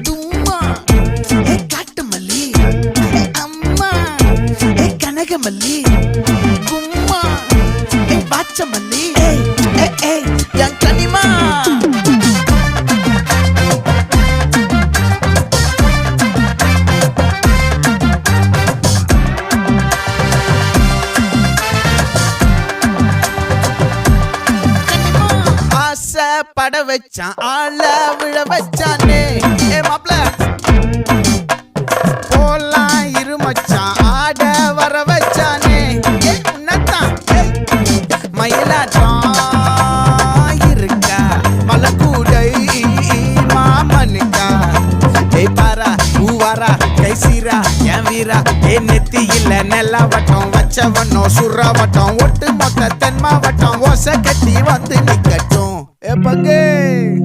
தும்மா ஏ காட்டு மல்லி அம்மா ஏ கனகமல்லி கும்மா ஏ பாச்ச மல்லி என் கனிமா பட வச்சான் ஆள விழ வச்சானே ஏ மாப்ள போலாம் இருமச்சான் ஆட வர வச்சானே ஏ உன்னத்தான் மயிலாட்டம் இருக்கா மலக்கூடை மாமனுக்கா ஏய் பாரா ஊவாரா கைசீரா என் வீரா ஏ நெத்தி இல்ல நெல்லா வட்டம் வச்சவனோ சுறா வட்டம் ஒட்டு மொத்த தென் மாவட்டம் ஓசை கட்டி வந்து நிக்கட்டும். É paguei!